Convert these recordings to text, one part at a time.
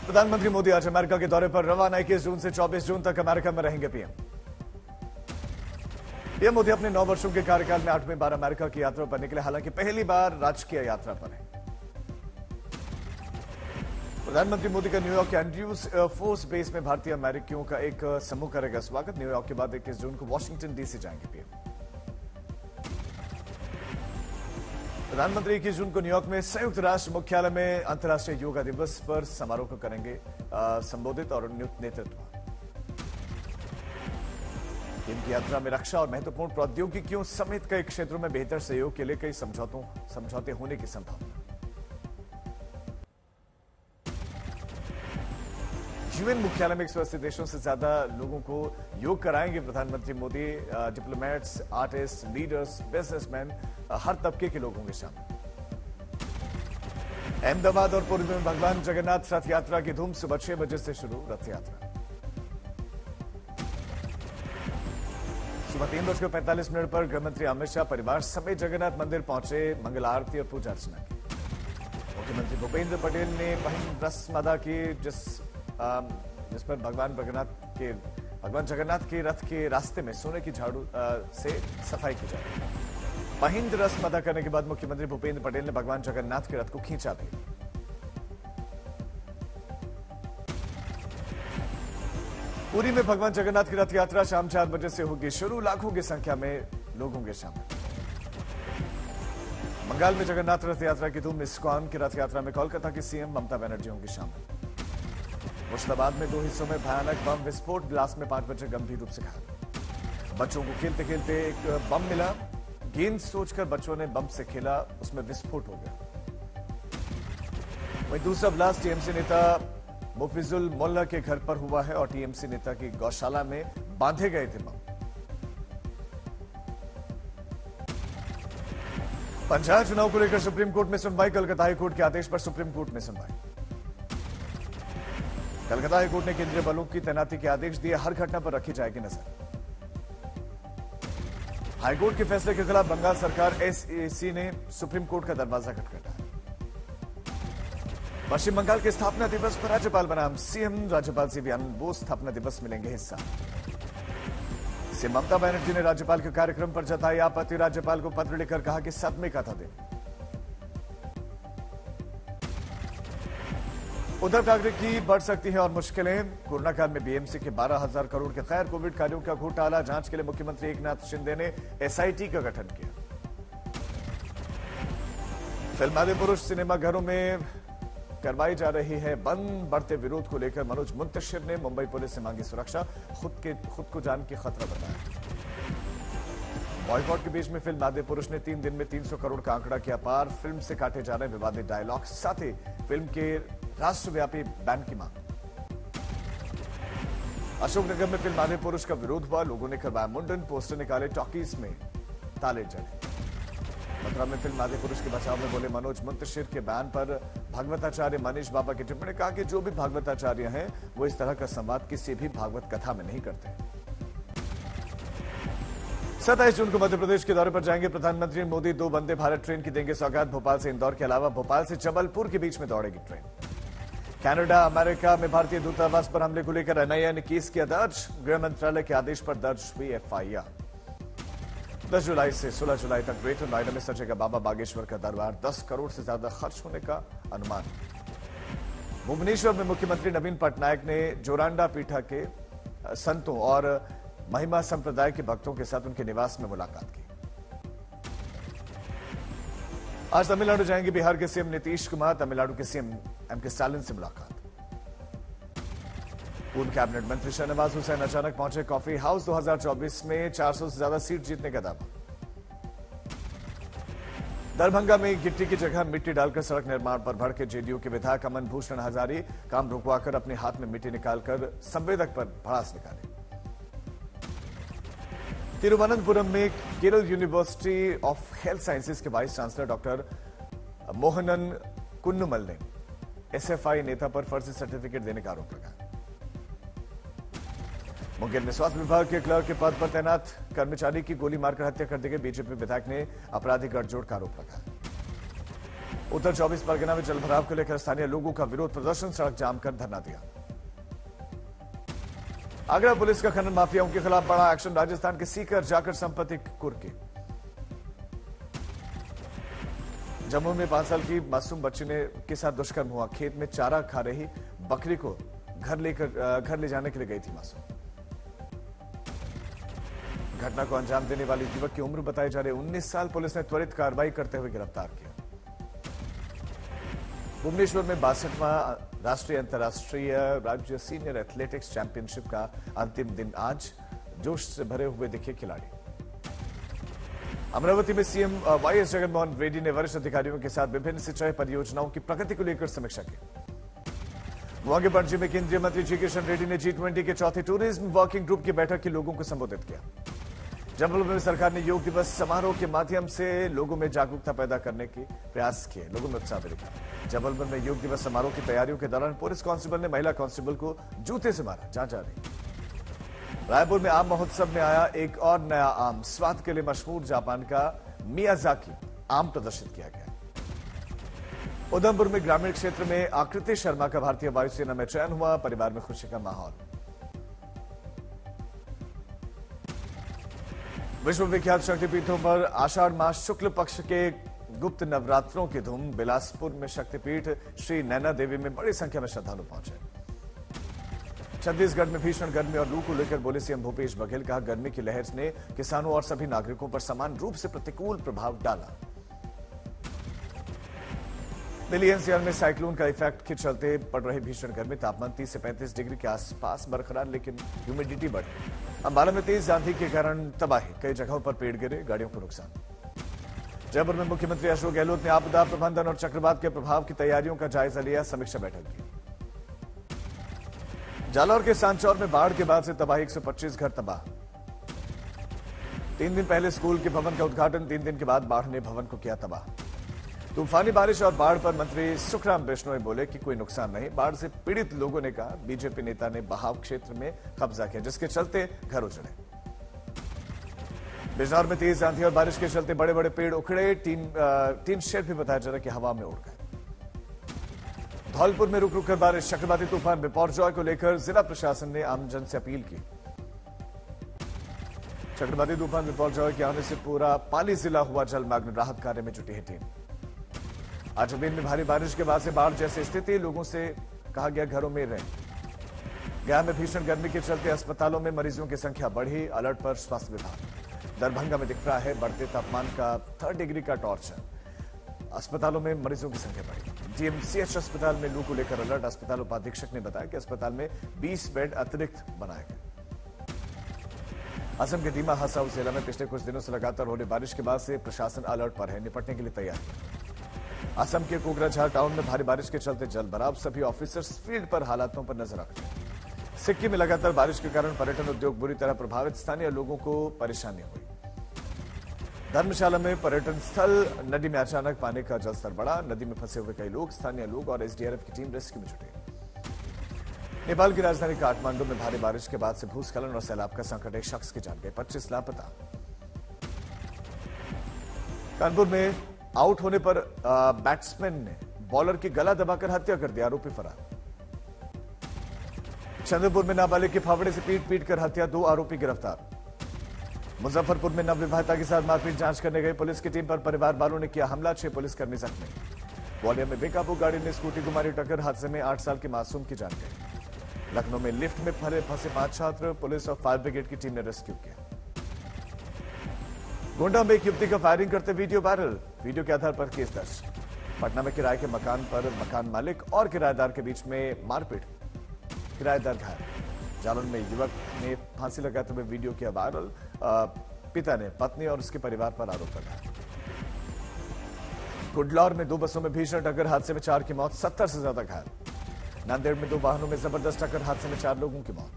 प्रधानमंत्री मोदी आज अमेरिका के दौरे पर रवाना। 21 जून से 24 जून तक अमेरिका में रहेंगे पीएम। पीएम मोदी अपने 9 वर्षों के कार्यकाल में 8वीं बार अमेरिका की यात्रा पर निकले, हालांकि पहली बार राजकीय यात्रा पर है। प्रधानमंत्री मोदी का न्यूयॉर्क के एंड्रयूज एयरफोर्स बेस में भारतीय अमेरिकियों का एक समूह करेगा स्वागत। न्यूयॉर्क के बाद 21 जून को वॉशिंगटन डीसी जाएंगे पीएम। प्रधानमंत्री 21 जून को न्यूयॉर्क में संयुक्त राष्ट्र मुख्यालय में अंतर्राष्ट्रीय योगा दिवस पर समारोह को करेंगे संबोधित और नेतृत्व। पीएम की यात्रा में रक्षा और महत्वपूर्ण प्रौद्योगिकियों समेत कई क्षेत्रों में बेहतर सहयोग के लिए कई समझौते होने की संभावना। यूएन मुख्यालय में 180 देशों से ज्यादा लोगों को योग कराएंगे प्रधानमंत्री Modi. Diplomats, artists, leaders, businessman, हर तबके के लोग होंगे शामिल। अहमदाबाद और पुरी में भगवान जगन्नाथ रथ यात्रा की धूम। सुबह 6 बजे से शुरू रथ यात्रा। सुबह 3:45 पर गृहमंत्री अमित शाह परिवार समेत जगन्नाथ मंदिर पहुंचे, मंगल आरती और पूजा अर्चना की। मुख्यमंत्री भूपेंद्र पटेल ने पहिंद रस्म अदा की, जिस पर भगवान जगन्नाथ के रथ के रास्ते में सोने की झाड़ू से सफाई की जाए। पहिंद रस्म अदा करने के बाद मुख्यमंत्री भूपेंद्र पटेल ने भगवान जगन्नाथ के रथ को खींचा भी। पुरी में भगवान जगन्नाथ की रथ यात्रा शाम 4 बजे से होगी शुरू। लाखों की संख्या में लोग होंगे शामिल। बंगाल में जगन्नाथ रथ यात्रा की धूम। इस्कॉन की रथ यात्रा में कोलकाता की सीएम ममता बनर्जी होंगी शामिल। मुर्शिदाबाद में 2 हिस्सों में भयानक बम विस्फोट। ग्लास में 5 बच्चे गंभीर रूप से घायल। बच्चों को खेलते खेलते एक बम मिला। गेंद सोचकर बच्चों ने बम से खेला, उसमें विस्फोट हो गया। वहीं दूसरा ब्लास्ट टीएमसी नेता मुफिजुल मोल्ला के घर पर हुआ है और टीएमसी नेता की गौशाला में बांधे गए थे बम। पंचायत चुनाव को लेकर सुप्रीम कोर्ट में सुनवाई। कलकत्ता हाईकोर्ट के आदेश पर सुप्रीम कोर्ट में सुनवाई। कलकत्ता हाईकोर्ट ने केंद्रीय बलों की तैनाती के आदेश दिए। हर घटना पर रखी जाएगी नजर। हाईकोर्ट के फैसले के खिलाफ बंगाल सरकार एसएसी ने सुप्रीम कोर्ट का दरवाजा खटखटाया। पश्चिम बंगाल के स्थापना दिवस पर राज्यपाल बनाम सीएम। राज्यपाल सीबीआई बोस स्थापना दिवस में लेंगे हिस्सा। सीएम ममता बनर्जी ने राज्यपाल के कार्यक्रम पर जताई आपत्ति। राज्यपाल को पत्र लिखकर कहा कि सदमे का था दिन। उद्धव ठाकरे की बढ़ सकती है और मुश्किलें। कोरोना काल में बीएमसी के 12,000 करोड़ के खैर कोविड कार्यों का घोटाला। जांच के लिए मुख्यमंत्री एकनाथ शिंदे ने एसआईटी का गठन किया। फिल्म आदिपुरुष सिनेमाघरों में करवाई जा रही है बंद। बढ़ते विरोध को लेकर मनोज मुंतशिर ने मुंबई पुलिस से मांगी सुरक्षा। खुद को जान की खतरा बताया। बॉयकॉट के बीच में फिल्म आदिपुरुष ने 3 दिन में 300 करोड़ का आंकड़ा किया पार। फिल्म से काटे जा रहे विवादित डायलॉग, साथ ही फिल्म के राष्ट्रव्यापी बैन की मांग। अशोकनगर में फिल्म आदिपुरुष का विरोध हुआ। लोगों ने करवाया मुंडन, पोस्टर निकाले, टॉकीज में ताले जड़े। मथुरा में फिल्म आदिपुरुष के बचाव में बोले मनोज मुंतशिर के बयान पर भगवताचार्य मनीष बाबा की टिप्पणी। कहा कि जो भी भागवताचार्य हैं वो इस तरह का संवाद किसी भी भागवत कथा में नहीं करते। 27 जून को मध्य प्रदेश के दौरे पर जाएंगे प्रधानमंत्री मोदी। 2 वंदे भारत ट्रेन की देंगे सौगात। भोपाल से इंदौर के अलावा भोपाल से जबलपुर के बीच में दौड़ेगी ट्रेन। कनाडा, अमेरिका में भारतीय दूतावास पर हमले को लेकर एनआईए ने केस किया दर्ज। गृह मंत्रालय के आदेश पर दर्ज हुई एफआईआर। 10 जुलाई से 16 जुलाई तक ग्रेटर नोएडा में सजेगा बाबा बागेश्वर का दरबार। 10 करोड़ से ज्यादा खर्च होने का अनुमान। भुवनेश्वर में मुख्यमंत्री नवीन पटनायक ने जोरांडा पीठा के संतों और महिमा संप्रदाय के भक्तों के साथ उनके निवास में मुलाकात की। आज तमिलनाडु जाएंगे बिहार के सीएम नीतीश कुमार। तमिलनाडु के सीएम एमके स्टालिन से मुलाकात। पूर्व कैबिनेट मंत्री शहनवाज हुसैन अचानक पहुंचे कॉफी हाउस। 2024 में 400 से ज्यादा सीट जीतने का दावा। दरभंगा में गिट्टी की जगह मिट्टी डालकर सड़क निर्माण पर भड़के जेडीयू के विधायक अमन भूषण हजारी। काम रुकवाकर अपने हाथ में मिट्टी निकालकर संवेदक पर भड़ास निकाले। तिरुवनंतपुरम में Kerala university of health sciences के vice chancellor doctor Mohanan Kunnummal ने एसएफआई नेता पर फर्जी सर्टिफिकेट देने का आरोप लगाया। मुंगेर में स्वास्थ्य विभाग के क्लर्क के पद पर तैनात कर्मचारी की गोली मारकर हत्या कर दी गई। बीजेपी विधायक ने आपराधिक गठजोड़ का आरोप लगाया। उत्तर 24 परगना में जलभराव को लेकर स्थानीय लोगों का विरोध प्रदर्शन, सड़क जाम कर धरना दिया। आगरा पुलिस का खनन माफियाओं के खिलाफ बड़ा एक्शन, राजस्थान के सीकर जाकर संपत्ति कुर्की। जम्मू में 5 साल की मासूम बच्ची के साथ दुष्कर्म हुआ, खेत में चारा खा रही बकरी को घर ले जाने के लिए गई थी मासूम। घटना को अंजाम देने वाली युवक की उम्र बताई जा रही 19 साल, पुलिस ने त्वरित कार्रवाई करते हुए गिरफ्तार किया। भुवनेश्वर में 62वां राष्ट्रीय अंतर्राष्ट्रीय राज्य सीनियर एथलेटिक्स चैंपियनशिप का अंतिम दिन आज, जोश से भरे हुए दिखे खिलाड़ी। अमरावती में सीएम वाईएस जगनमोहन रेड्डी ने वरिष्ठ अधिकारियों के साथ विभिन्न सिंचाई परियोजनाओं की प्रगति को लेकर समीक्षा की। गोवा के पणजी में केंद्रीय मंत्री जी किशन रेड्डी ने G20 के चौथे टूरिज्म वर्किंग ग्रुप की बैठक के लोगों को संबोधित किया। जबलपुर में सरकार ने योग दिवस समारोह के माध्यम से लोगों में जागरूकता पैदा करने के प्रयास किए, लोगों में उत्साह भी दिखा। जबलपुर में योग दिवस समारोह की तैयारियों के दौरान पुलिस कांस्टेबल ने महिला कांस्टेबल को जूते से मारा, जांच जारी। रायपुर में आम महोत्सव में आया एक और नया आम, स्वाद के लिए मशहूर जापान का मियाजाकी आम प्रदर्शित किया गया। उधमपुर में ग्रामीण क्षेत्र में आकृति शर्मा का भारतीय वायुसेना में चयन हुआ, परिवार में खुशी का माहौल। विश्व विख्यात शक्तिपीठों पर आषाढ़ मास शुक्ल पक्ष के गुप्त नवरात्रों की धूम, बिलासपुर में शक्तिपीठ श्री नैना देवी में बड़ी संख्या में श्रद्धालु पहुंचे। छत्तीसगढ़ में भीषण गर्मी और लू को लेकर बोले सीएम भूपेश बघेल, कहा गर्मी की लहर ने किसानों और सभी नागरिकों पर समान रूप से प्रतिकूल प्रभाव डाला। दिल्ली एनसीआर में साइक्लोन का इफेक्ट के चलते पड़ रही भीषण गर्मी, तापमान 30 से 35 डिग्री के आसपास बरकरार, लेकिन ह्यूमिडिटी बढ़ी। अंबाला में तेज आंधी के कारण तबाही, कई जगहों पर पेड़ गिरे, गाड़ियों को नुकसान। जयपुर में मुख्यमंत्री अशोक गहलोत ने आपदा प्रबंधन और चक्रवात के प्रभाव की तैयारियों का जायजा लिया, समीक्षा बैठक की। जालौर के सांचौर में बाढ़ के बाद से तबाही, 125 घर तबाह। 3 दिन पहले स्कूल के भवन का उद्घाटन, 3 दिन के बाद बाढ़ ने भवन को किया तबाह। तूफानी बारिश और बाढ़ पर मंत्री सुखराम बिश्नोई बोले कि कोई नुकसान नहीं। बाढ़ से पीड़ित लोगों ने कहा बीजेपी नेता ने बहाव क्षेत्र में कब्जा किया, जिसके चलते घर उजड़े। बिजनौर में तेज आंधी और बारिश के चलते बड़े बड़े पेड़ उखड़े, टीन शेड भी बताया जा रहा है कि हवा में उड़ गए। धौलपुर में रुक रुक कर बारिश, चक्रवाती तूफान बिपौरजॉय को लेकर जिला प्रशासन ने आमजन से अपील की। चक्रवाती तूफान बिपौरजॉय के आने से पूरा पाली जिला हुआ जलमग्न, राहत कार्य में जुटी है टीम। आज अजमेर में भारी बारिश के बाद से बाढ़ जैसी स्थिति, लोगों से कहा गया घरों में रहें। गया में भीषण गर्मी के चलते अस्पतालों में मरीजों की संख्या बढ़ी, अलर्ट पर स्वास्थ्य विभाग। दरभंगा में दिख रहा है बढ़ते तापमान का 3rd डिग्री का टॉर्चर, अस्पतालों में मरीजों की संख्या बढ़ी। जीएमसीएच अस्पताल में लू को लेकर अलर्ट, अस्पताल उपाधीक्षक ने बताया कि अस्पताल में 20 बेड अतिरिक्त बनाए गए। असम के दीमा हसाऊ जिला में पिछले कुछ दिनों से लगातार हो रही बारिश के बाद से प्रशासन अलर्ट पर है, निपटने के लिए तैयार है। असम के कोकराझार टाउन में भारी बारिश के चलते जलभराव, सभी ऑफिसर्स फील्ड पर हालातों पर नजर रख रहे हैं। सिक्किम में लगातार बारिश के कारण पर्यटन उद्योग बुरी तरह प्रभावित, स्थानीय लोगों को परेशानी हुई। धर्मशाला में पर्यटन स्थल नदी में अचानक पानी का जलस्तर बढ़ा, नदी में फंसे हुए कई लोग, स्थानीय लोग और एसडीआरएफ की टीम रेस्क्यू में जुटी। नेपाल की राजधानी काठमांडू में भारी बारिश के बाद से भूस्खलन और सैलाब का संकट, एक शख्स की जान गई, 25 लापता। कानपुर में आउट होने पर बैट्समैन ने बॉलर की गला दबाकर हत्या कर दी, आरोपी फरार। चंद्रपुर में नाबालिग के फावड़े से पीट कर हत्या, 2 आरोपी गिरफ्तार। मुजफ्फरपुर में नवविवाहिता के साथ मारपीट जांच करने गई पुलिस की टीम पर परिवार वालों ने किया हमला, 6 पुलिसकर्मी जख्मी। ग्वालियर में बेकाबू गाड़ी ने स्कूटी को मारी टक्कर, हादसे में 8 साल के मासूम की जान गई। लखनऊ में लिफ्ट में फंसे 5 छात्र, पुलिस और फायर ब्रिगेड की टीम ने रेस्क्यू किया। गोंडा में एक युवती का फायरिंग करते वीडियो वायरल, वीडियो के आधार पर केस दर्ज। पटना में किराए के मकान पर मकान मालिक और किराएदार के बीच में मारपीट, किराएदार घायल। जालौन में युवक ने फांसी लगाते हुए वीडियो किया वायरल, पिता ने पत्नी और उसके परिवार पर आरोप लगाया। गुडलौर में 2 बसों में भीषण टक्कर, हादसे में 4 की मौत, 70 से ज्यादा घायल। नांदेड़ में 2 वाहनों में जबरदस्त टक्कर, हादसे में 4 लोगों की मौत।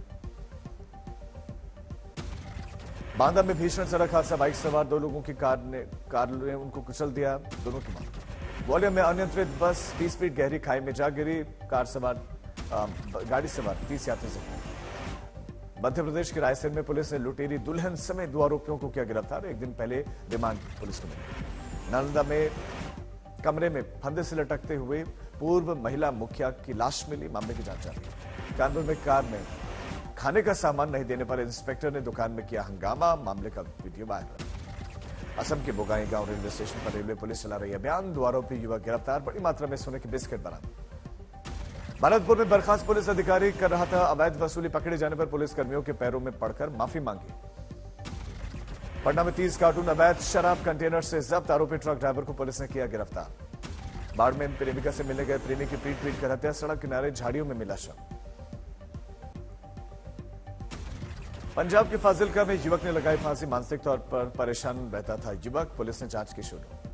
बांदा में भीषण सड़क हादसा, बाइक सवार 2 लोगों की कार ने उनको कुचल दिया, दोनों की मौत। ग्वालियर में अनियंत्रित बस 20 फीट गहरी खाई में जा गिरी, गाड़ी सवार 30 यात्री जख्मी। मध्य प्रदेश के रायसेन में पुलिस ने लुटेरी दुल्हन समेत 2 आरोपियों को किया गिरफ्तार, एक दिन पहले रिमांड पुलिस को मिला। नालंदा में कमरे में फंदे से लटकते हुए पूर्व महिला मुखिया की लाश मिली। मामले की जांच जारी है। कानपुर में कार में खाने का सामान नहीं देने पर इंस्पेक्टर ने दुकान में किया हंगामा। मामले का वीडियो वायरल। असम के बोगाई गांव रेलवे स्टेशन पर रेलवे पुलिस चला रही अभियान। 2 आरोपी युवक गिरफ्तार। बड़ी मात्रा में सोने के बिस्किट बरामद। भरतपुर में बर्खास्त पुलिस अधिकारी कर रहा था अवैध वसूली। पकड़े जाने पर पुलिस कर्मियों के पैरों में पड़कर माफी मांगी। पटना में 30 कार्टून अवैध शराब कंटेनर से जब्त। आरोपी ट्रक ड्राइवर को पुलिस ने किया गिरफ्तार। बाढ़ में प्रेमिका से मिलने गए प्रेमी की पीट पीट कर हत्या। सड़क किनारे झाड़ियों में मिला शव। पंजाब के फाजिलका में युवक ने लगाई फांसी। मानसिक तौर पर परेशान रहता था युवक। पुलिस ने जांच की शुरू।